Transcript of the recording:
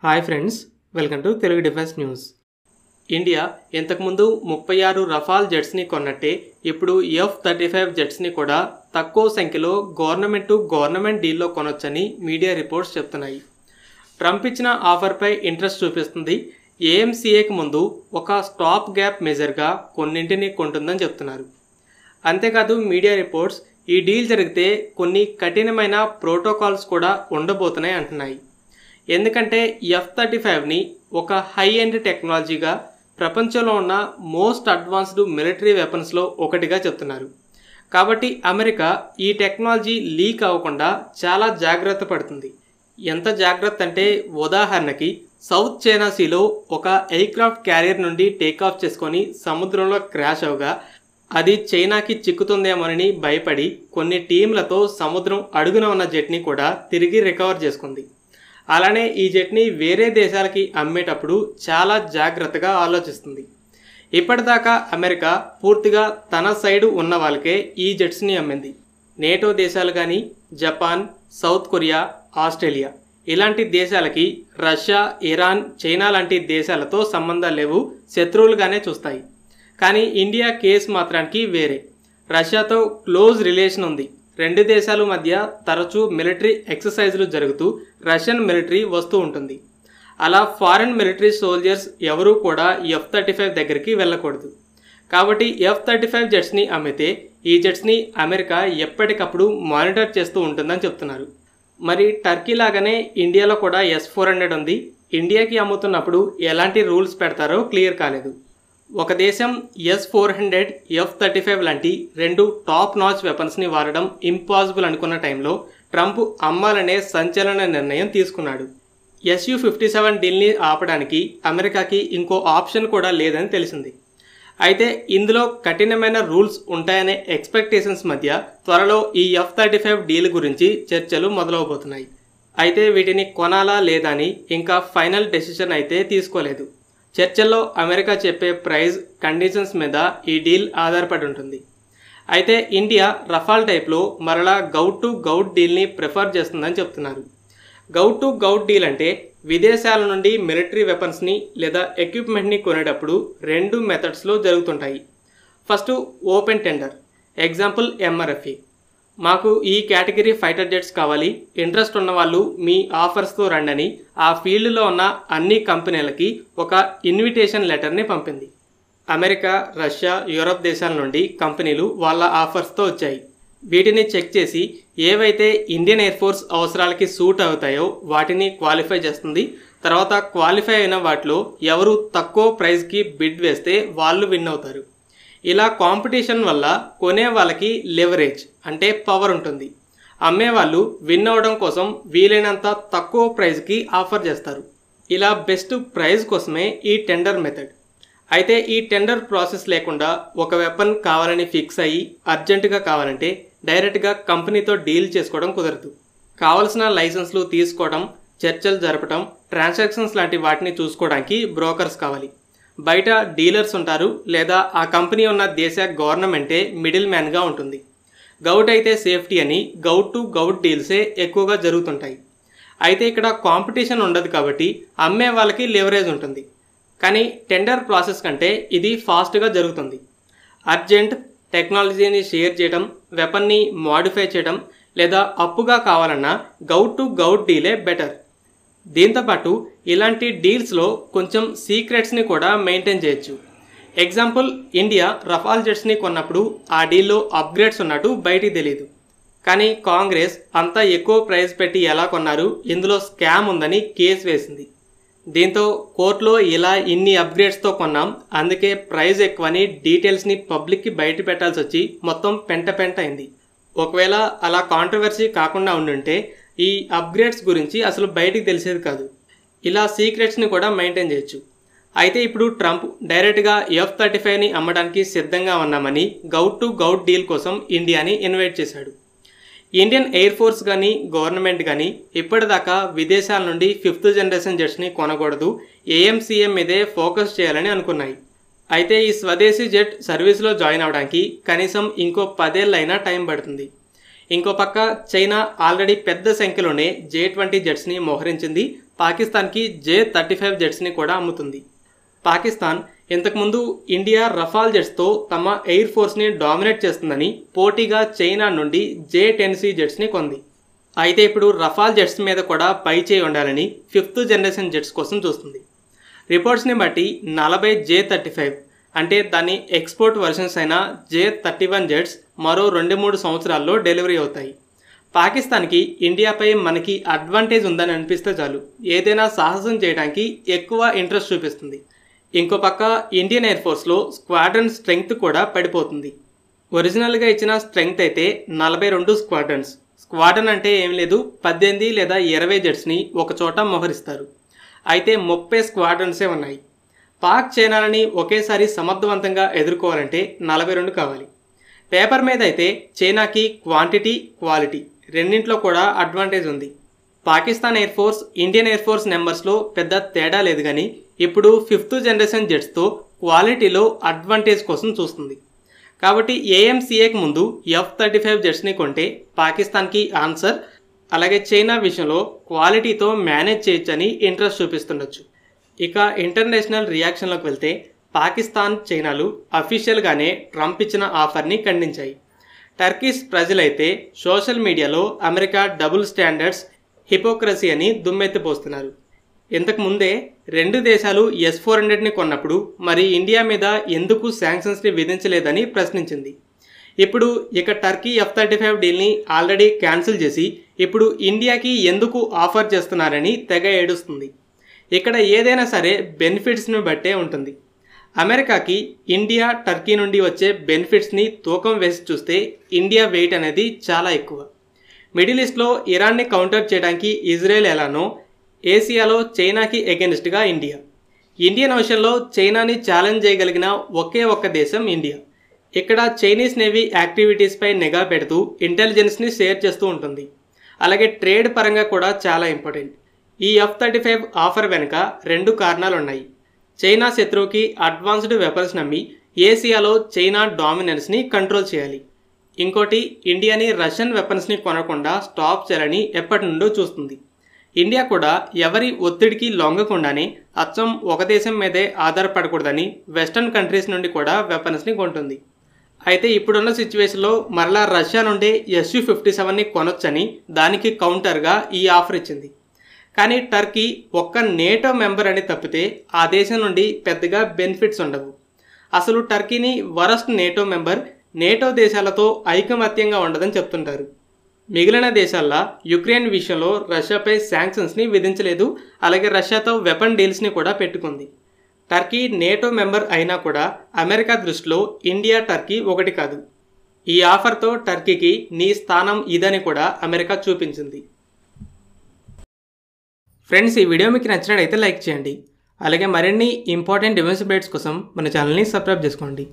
Hi friends, welcome to Telugu defence news. India ఇంతకుముందు 36 రఫాల్ జెట్స్ని కొన్నట్టే ఇప్పుడు F-35 జెట్స్ని కూడా తక్కువ సంఖ్యలో గవర్నమెంట్ డీల్లో కొనొచ్చని మీడియా రిపోర్ట్స్ చెప్తున్నాయి. ట్రంప్ ఇచ్చిన ఆఫర్పై ఇంట్రెస్ట్ చూపిస్తుంది. AMCAకి ముందు ఒక స్టాప్ గ్యాప్ మెజర్గా కొన్నింటిని కొంటుందని చెప్తున్నారు. అంతేకాదు మీడియా రిపోర్ట్స్ ఈ డీల్ జరిగితే కొన్ని కఠినమైన ప్రోటోకాల్స్ కూడా ఉండబోతున్నాయి అంటున్నాయి. ఎందుకంటే F-35ని ఒక హై ఎండ్ టెక్నాలజీగా ప్రపంచంలో ఉన్న మోస్ట్ అడ్వాన్స్డ్ మిలిటరీ వెపన్స్లో ఒకటిగా చెప్తున్నారు. కాబట్టి అమెరికా ఈ టెక్నాలజీ లీక్ అవ్వకుండా చాలా జాగ్రత్త పడుతుంది. ఎంత జాగ్రత్త అంటే ఉదాహరణకి సౌత్ చైనా సీలో ఒక ఎయిర్క్రాఫ్ట్ క్యారియర్ నుండి టేకాఫ్ చేసుకొని సముద్రంలో క్రాష్ అవగా అది చైనాకి చిక్కుతుందేమోనని భయపడి కొన్ని టీంలతో సముద్రం అడుగున ఉన్న జెట్ని కూడా తిరిగి రికవర్ చేసుకుంది. అలానే ఈ జెట్ని వేరే దేశాలకి అమ్మేటప్పుడు చాలా జాగ్రత్తగా ఆలోచిస్తుంది. ఇప్పటిదాకా అమెరికా పూర్తిగా తన సైడు ఉన్న వాళ్ళకే ఈ జెట్స్ని అమ్మింది. నేటో దేశాలు కానీ, జపాన్, సౌత్ కొరియా, ఆస్ట్రేలియా ఇలాంటి దేశాలకి రష్యా, ఇరాన్, చైనా లాంటి దేశాలతో సంబంధాలు లేవు, శత్రువులుగానే చూస్తాయి. కానీ ఇండియా కేసు మాత్రానికి వేరే. రష్యాతో క్లోజ్ రిలేషన్ ఉంది. రెండు దేశాల మధ్య తరచూ మిలిటరీ ఎక్సర్సైజులు జరుగుతూ రష్యన్ మిలిటరీ వస్తూ ఉంటుంది. అలా ఫారెన్ మిలిటరీ సోల్జర్స్ ఎవరూ కూడా F-35 దగ్గరికి వెళ్ళకూడదు. కాబట్టి F-35 జెట్స్ని అమ్మితే ఈ జెట్స్ని అమెరికా ఎప్పటికప్పుడు మానిటర్ చేస్తూ ఉంటుందని చెప్తున్నారు. మరి టర్కీ లాగానే ఇండియాలో కూడా S-400 ఉంది. ఇండియాకి అమ్ముతున్నప్పుడు ఎలాంటి రూల్స్ పెడతారో క్లియర్ కాలేదు. ఒక దేశం S-400, F-35 లాంటి రెండు టాప్ నాచ్ వెపన్స్ని వాడడం ఇంపాసిబుల్ అనుకున్న టైంలో ట్రంప్ అమ్మాలనే సంచలన నిర్ణయం తీసుకున్నాడు. Su-57 డీల్ని ఆపడానికి అమెరికాకి ఇంకో ఆప్షన్ కూడా లేదని తెలిసింది. అయితే ఇందులో కఠినమైన రూల్స్ ఉంటాయనే ఎక్స్పెక్టేషన్స్ మధ్య త్వరలో ఈ F-35 డీల్ గురించి చర్చలు మొదలవబోతున్నాయి. అయితే వీటిని కొనాలా లేదా అని ఇంకా ఫైనల్ డెసిషన్ అయితే తీసుకోలేదు. చర్చల్లో అమెరికా చెప్పే ప్రైస్, కండిషన్స్ మీద ఈ డీల్ ఆధారపడి ఉంటుంది. అయితే ఇండియా రఫాల్ టైప్లో మరలా గౌట్ టు గౌట్ డీల్ని ప్రిఫర్ చేస్తుందని చెప్తున్నారు. గౌట్ టు గౌట్ డీల్ అంటే విదేశాల నుండి మిలిటరీ వెపన్స్ని లేదా ఎక్విప్మెంట్ని కొనేటప్పుడు రెండు మెథడ్స్లో జరుగుతుంటాయి. First open tender, example MRFA. మాకు ఈ కేటగిరీ ఫైటర్ జెట్స్ కావాలి, ఇంట్రెస్ట్ ఉన్న వాళ్ళు మీ ఆఫర్స్తో రండని ఆ ఫీల్డ్లో ఉన్న అన్ని కంపెనీలకి ఒక ఇన్విటేషన్ లెటర్ని పంపింది. అమెరికా, రష్యా, యూరప్ దేశాల నుండి కంపెనీలు వాళ్ళ ఆఫర్స్తో వచ్చాయి. వీటిని చెక్ చేసి ఏవైతే ఇండియన్ ఎయిర్ ఫోర్స్ అవసరాలకి సూట్ అవుతాయో వాటిని క్వాలిఫై చేస్తుంది. తర్వాత క్వాలిఫై అయిన వాటిలో ఎవరు తక్కువ ప్రైస్కి బిడ్ వేస్తే వాళ్ళు విన్ అవుతారు. ఇలా కాంపిటీషన్ వల్ల కొనే వాళ్ళకి లెవరేజ్ అంటే పవర్ ఉంటుంది. అమ్మేవాళ్ళు విన్ అవ్వడం కోసం వీలైనంత తక్కువ ప్రైస్కి ఆఫర్ చేస్తారు. ఇలా బెస్ట్ ప్రైస్ కోసమే ఈ టెండర్ మెథడ్. అయితే ఈ టెండర్ ప్రాసెస్ లేకుండా ఒక వెపన్ కావాలని ఫిక్స్ అయ్యి అర్జెంటుగా కావాలంటే డైరెక్ట్గా కంపెనీతో డీల్ చేసుకోవడం కుదరదు. కావలసిన లైసెన్స్లు తీసుకోవడం, చర్చలు జరపడం, ట్రాన్సాక్షన్స్ లాంటి వాటిని చూసుకోవడానికి బ్రోకర్స్ కావాలి. బయట డీలర్స్ ఉంటారు, లేదా ఆ కంపెనీ ఉన్న దేశ గవర్నమెంటే మిడిల్ మ్యాన్గా ఉంటుంది. గౌట్ అయితే సేఫ్టీ అని గౌట్ టు గౌట్ డీల్సే ఎక్కువగా జరుగుతుంటాయి. అయితే ఇక్కడ కాంపిటీషన్ ఉండదు కాబట్టి అమ్మే వాళ్ళకి లెవరేజ్ ఉంటుంది. కానీ టెండర్ ప్రాసెస్ కంటే ఇది ఫాస్ట్గా జరుగుతుంది. అర్జెంట్ టెక్నాలజీని షేర్ చేయడం, వెపన్ని మోడిఫై చేయడం లేదా అప్పుగా కావాలన్నా గౌట్ టు గౌట్ డీలే బెటర్. దీంతోపాటు ఇలాంటి డీల్స్లో కొంచెం సీక్రెట్స్ని కూడా మెయింటైన్ చేయొచ్చు. ఎగ్జాంపుల్, ఇండియా రఫాల్ జెట్స్ని కొన్నప్పుడు ఆ డీల్లో అప్గ్రేడ్స్ ఉన్నట్టు బయటికి తెలియదు. కానీ కాంగ్రెస్ అంతా ఎక్కువ ప్రైస్ పెట్టి ఎలా కొన్నారు, ఇందులో స్కామ్ ఉందని కేసు వేసింది. దీంతో కోర్టులో ఇలా ఇన్ని అప్గ్రేడ్స్తో కొన్నాం, అందుకే ప్రైస్ ఎక్కువని డీటెయిల్స్ని పబ్లిక్కి బయట పెట్టాల్సి వచ్చి మొత్తం పెంట అయింది. ఒకవేళ అలా కాంట్రవర్సీ కాకుండా ఉండుంటే ఈ అప్గ్రేడ్స్ గురించి అసలు బయటికి తెలిసేది కాదు. ఇలా సీక్రెట్స్ని కూడా మెయింటైన్ చేయొచ్చు. అయితే ఇప్పుడు ట్రంప్ డైరెక్ట్గా F-35ని అమ్మడానికి సిద్ధంగా ఉన్నామని గౌట్ టు గౌట్ డీల్ కోసం ఇండియాని ఇన్వైట్ చేశాడు. ఇండియన్ ఎయిర్ ఫోర్స్ కానీ, గవర్నమెంట్ కానీ ఇప్పటిదాకా విదేశాల నుండి 5th జనరేషన్ జెట్స్ని కొనకూడదు, AMCA మీదే ఫోకస్ చేయాలని అనుకున్నాయి. అయితే ఈ స్వదేశీ జెట్ సర్వీస్లో జాయిన్ అవడానికి కనీసం ఇంకో 10 ఏళ్ళైనా టైం పడుతుంది. ఇంకో పక్క చైనా ఆల్రెడీ పెద్ద సంఖ్యలోనే J-20 జెట్స్ని మోహరించింది. పాకిస్తాన్కి J-35 జెట్స్ని కూడా అమ్ముతుంది. పాకిస్తాన్ ఇంతకుముందు ఇండియా రఫాల్ జెట్స్తో తమ ఎయిర్ ఫోర్స్ని డామినేట్ చేస్తుందని పోటీగా చైనా నుండి J-10C జెట్స్ని కొంది. అయితే ఇప్పుడు రఫాల్ జెట్స్ మీద కూడా పైచేయి ఉండాలని 5th జనరేషన్ జెట్స్ కోసం చూస్తుంది. రిపోర్ట్స్ని బట్టి 40 J-35 అంటే దాని ఎక్స్పోర్ట్ వర్షన్స్ అయిన J-31 జెట్స్ మరో 2-3 సంవత్సరాల్లో డెలివరీ అవుతాయి. పాకిస్తాన్కి ఇండియాపై మనకి అడ్వాంటేజ్ ఉందని అనిపిస్తే చాలు ఏదైనా సాహసం చేయడానికి ఎక్కువ ఇంట్రెస్ట్ చూపిస్తుంది. ఇంకో పక్క ఇండియన్ ఎయిర్ ఫోర్స్లో స్క్వాడ్రన్ స్ట్రెంగ్త్ కూడా పడిపోతుంది. ఒరిజినల్గా ఇచ్చిన స్ట్రెంగ్త్ అయితే 42 స్క్వాడ్రన్స్. స్క్వాడ్రన్ అంటే ఏం లేదు, 18 లేదా 20 జెట్స్ని ఒకచోట మోహరిస్తారు. అయితే 30 స్క్వాడ్రన్సే ఉన్నాయి. పాక్ చైనాలని ఒకేసారి సమర్థవంతంగా ఎదుర్కోవాలంటే 42 కావాలి. పేపర్ మీద అయితే చైనాకి క్వాంటిటీ క్వాలిటీ రెండింట్లో కూడా అడ్వాంటేజ్ ఉంది. Pakistan air force Indian air force నెంబర్స్లో పెద్ద తేడా లేదు, కానీ ఇప్పుడు 5th జనరేషన్ జెట్స్తో క్వాలిటీలో అడ్వాంటేజ్ కోసం చూస్తుంది. కాబట్టి AMCAకి ముందు F-35 జెట్స్ని కొంటే పాకిస్తాన్కి ఆన్సర్. అలాగే చైనా విషయంలో క్వాలిటీతో మేనేజ్ చేయొచ్చని ఇంట్రెస్ట్ చూపిస్తుండొచ్చు. ఇక ఇంటర్నేషనల్ రియాక్షన్లోకి వెళ్తే పాకిస్తాన్ చైనాలు అఫీషియల్గానే ట్రంప్ ఇచ్చిన ఆఫర్ని ఖండించాయి. టర్కీస్ ప్రజలైతే సోషల్ మీడియాలో అమెరికా డబుల్ స్టాండర్డ్స్, హిపోక్రసీ అని దుమ్మెత్తిపోస్తున్నారు. ఇంతకుముందే 2 దేశాలు S-400ని కొన్నప్పుడు మరి ఇండియా మీద ఎందుకు శాంక్షన్స్ని విధించలేదని ప్రశ్నించింది. ఇప్పుడు ఇక టర్కీ F-35 డీల్ని ఆల్రెడీ క్యాన్సిల్ చేసి ఇప్పుడు ఇండియాకి ఎందుకు ఆఫర్ చేస్తున్నారని తెగ ఏడుస్తుంది. ఇక్కడ ఏదైనా సరే బెనిఫిట్స్ని బట్టే ఉంటుంది. అమెరికాకి ఇండియా టర్కీ నుండి వచ్చే బెనిఫిట్స్ని తూకం వేసి చూస్తే ఇండియా వెయిట్ అనేది చాలా ఎక్కువ. మిడిల్ ఈస్ట్లో ఇరాన్ని కౌంటర్ చేయడానికి ఇజ్రాయెల్ ఎలానో ఏసియాలో చైనాకి ఎగెనిస్ట్గా ఇండియా. ఇండియన్ ఓషన్లో చైనాని ఛాలెంజ్ చేయగలిగిన ఒకే ఒక్క దేశం ఇండియా. ఇక్కడ చైనీస్ నేవీ యాక్టివిటీస్పై నిఘా పెడుతూ ఇంటెలిజెన్స్ని షేర్ చేస్తూ ఉంటుంది. అలాగే ట్రేడ్ పరంగా కూడా చాలా ఇంపార్టెంట్. ఈ F-35 ఆఫర్ వెనుక 2 కారణాలు ఉన్నాయి. చైనా శత్రువుకి అడ్వాన్స్డ్ వెపన్స్ నమ్మి ఏసియాలో చైనా డామినెన్స్ని కంట్రోల్ చేయాలి. ఇంకోటి ఇండియాని రష్యన్ వెపన్స్ని కొనకుండా స్టాప్ చేయాలని ఎప్పటి నుండో చూస్తుంది. ఇండియా కూడా ఎవరి ఒత్తిడికి లొంగకుండానే అచ్చం ఒక దేశం మీదే ఆధారపడకూడదని వెస్టర్న్ కంట్రీస్ నుండి కూడా వెపన్స్ని కొంటుంది. అయితే ఇప్పుడున్న సిచ్యువేషన్లో మరలా రష్యా నుండే Su-57ని కొనొచ్చని దానికి కౌంటర్గా ఈ ఆఫర్ ఇచ్చింది. కానీ టర్కీ ఒక్క నేటో మెంబర్ అని తప్పితే ఆ దేశం నుండి పెద్దగా బెనిఫిట్స్ ఉండవు. అసలు టర్కీని వరస్ట్ నేటో మెంబర్, నేటో దేశాలతో ఐకమత్యంగా ఉండదని చెప్తుంటారు. మిగిలిన దేశాల్లో యుక్రెయిన్ విషయంలో రష్యాపై శాంక్షన్స్ని విధించలేదు. అలాగే రష్యాతో వెపన్ డీల్స్ని కూడా పెట్టుకుంది. టర్కీ నేటో మెంబర్ అయినా కూడా అమెరికా దృష్టిలో ఇండియా టర్కీ ఒకటి కాదు. ఈ ఆఫర్తో టర్కీకి నీ స్థానం ఇదని కూడా అమెరికా చూపించింది. ఫ్రెండ్స్, ఈ వీడియో మీకు నచ్చినట్లయితే లైక్ చేయండి. అలాగే మరిన్ని ఇంపార్టెంట్ డిఫెన్స్ అప్డేట్స్ కోసం మన ఛానల్ని సబ్స్క్రైబ్ చేసుకోండి.